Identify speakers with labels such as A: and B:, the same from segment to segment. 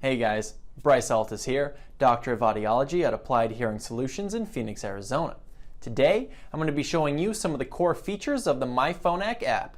A: Hey guys, Bryce Altus here, Doctor of Audiology at Applied Hearing Solutions in Phoenix, Arizona. Today, I'm going to be showing you some of the core features of the myPhonak app.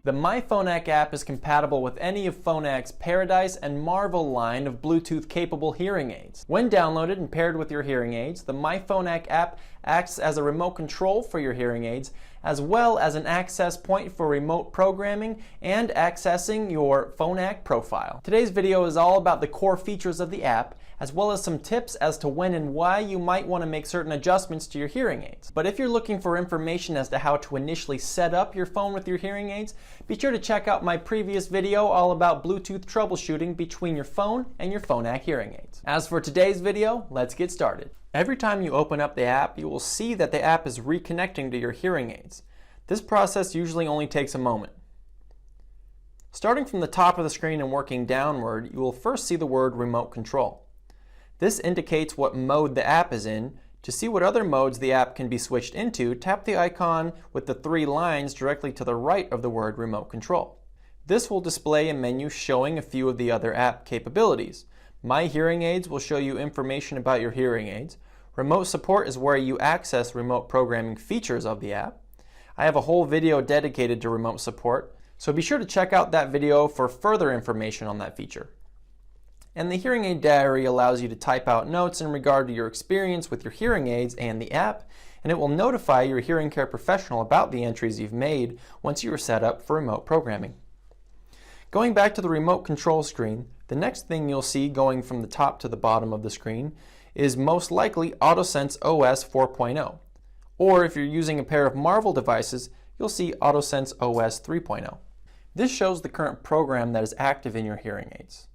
A: The myPhonak app is compatible with any of Phonak's Paradise and Marvel line of Bluetooth-capable hearing aids. When downloaded and paired with your hearing aids, the myPhonak app acts as a remote control for your hearing aids, as well as an access point for remote programming and accessing your Phonak profile. Today's video is all about the core features of the app, as well as some tips as to when and why you might want to make certain adjustments to your hearing aids. But if you're looking for information as to how to initially set up your phone with your hearing aids, be sure to check out my previous video all about Bluetooth troubleshooting between your phone and your Phonak hearing aids. As for today's video, let's get started. Every time you open up the app, you will see that the app is reconnecting to your hearing aids. This process usually only takes a moment. Starting from the top of the screen and working downward, you will first see the word Remote Control. This indicates what mode the app is in. To see what other modes the app can be switched into, tap the icon with the three lines directly to the right of the word Remote Control. This will display a menu showing a few of the other app capabilities. My Hearing Aids will show you information about your hearing aids. Remote Support is where you access remote programming features of the app. I have a whole video dedicated to remote support, so be sure to check out that video for further information on that feature. And the Hearing Aid Diary allows you to type out notes in regard to your experience with your hearing aids and the app, and it will notify your hearing care professional about the entries you've made once you are set up for remote programming. Going back to the remote control screen, the next thing you'll see going from the top to the bottom of the screen is most likely AutoSense OS 4.0. Or if you're using a pair of Marvel devices, you'll see AutoSense OS 3.0. This shows the current program that is active in your hearing aids.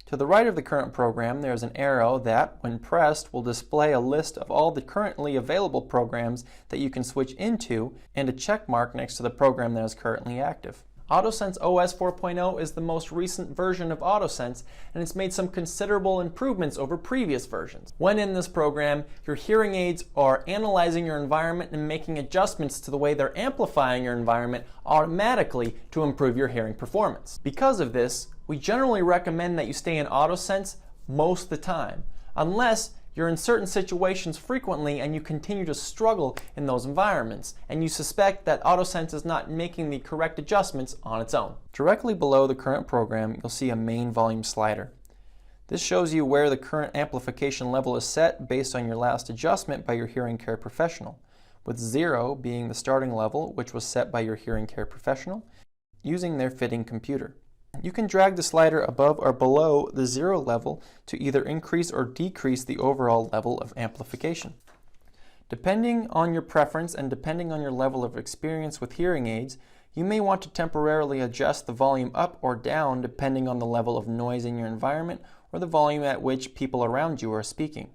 A: To the right of the current program, there is an arrow that, when pressed, will display a list of all the currently available programs that you can switch into and a check mark next to the program that is currently active. AutoSense OS 4.0 is the most recent version of AutoSense, and it's made some considerable improvements over previous versions. When in this program, your hearing aids are analyzing your environment and making adjustments to the way they're amplifying your environment automatically to improve your hearing performance. Because of this, we generally recommend that you stay in AutoSense most of the time, unless you're in certain situations frequently and you continue to struggle in those environments, and you suspect that AutoSense is not making the correct adjustments on its own. Directly below the current program, you'll see a main volume slider. This shows you where the current amplification level is set based on your last adjustment by your hearing care professional, with 0 being the starting level, which was set by your hearing care professional using their fitting computer. You can drag the slider above or below the 0 level to either increase or decrease the overall level of amplification. Depending on your preference and depending on your level of experience with hearing aids, you may want to temporarily adjust the volume up or down depending on the level of noise in your environment or the volume at which people around you are speaking.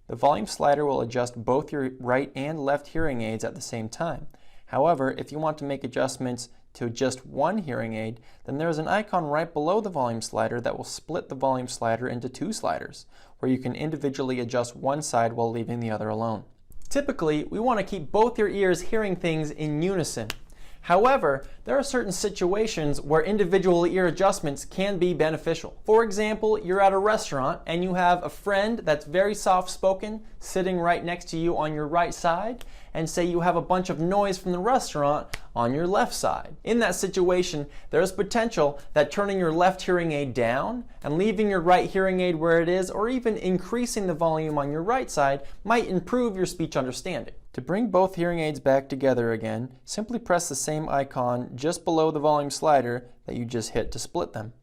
A: The volume slider will adjust both your right and left hearing aids at the same time. However, if you want to make adjustments to just one hearing aid, then there is an icon right below the volume slider that will split the volume slider into 2 sliders, where you can individually adjust one side while leaving the other alone. Typically, we want to keep both your ears hearing things in unison. However, there are certain situations where individual ear adjustments can be beneficial. For example, you're at a restaurant and you have a friend that's very soft-spoken sitting right next to you on your right side, and say you have a bunch of noise from the restaurant on your left side. In that situation, there is potential that turning your left hearing aid down and leaving your right hearing aid where it is, or even increasing the volume on your right side, might improve your speech understanding. To bring both hearing aids back together again, simply press the same icon just below the volume slider that you just hit to split them.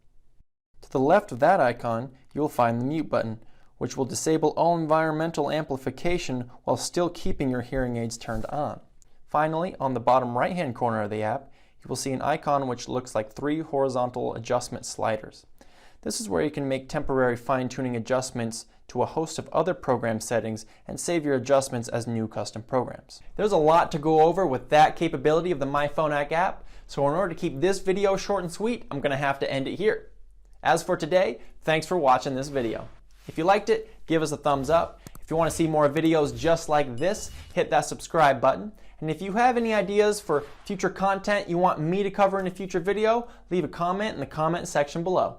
A: To the left of that icon, you will find the mute button, which will disable all environmental amplification while still keeping your hearing aids turned on. Finally, on the bottom right-hand corner of the app, you will see an icon which looks like 3 horizontal adjustment sliders. This is where you can make temporary fine-tuning adjustments to a host of other program settings and save your adjustments as new custom programs. There's a lot to go over with that capability of the myPhonak app, so in order to keep this video short and sweet, I'm going to have to end it here. As for today, thanks for watching this video. If you liked it, give us a thumbs up. If you want to see more videos just like this, hit that subscribe button. And if you have any ideas for future content you want me to cover in a future video, leave a comment in the comment section below.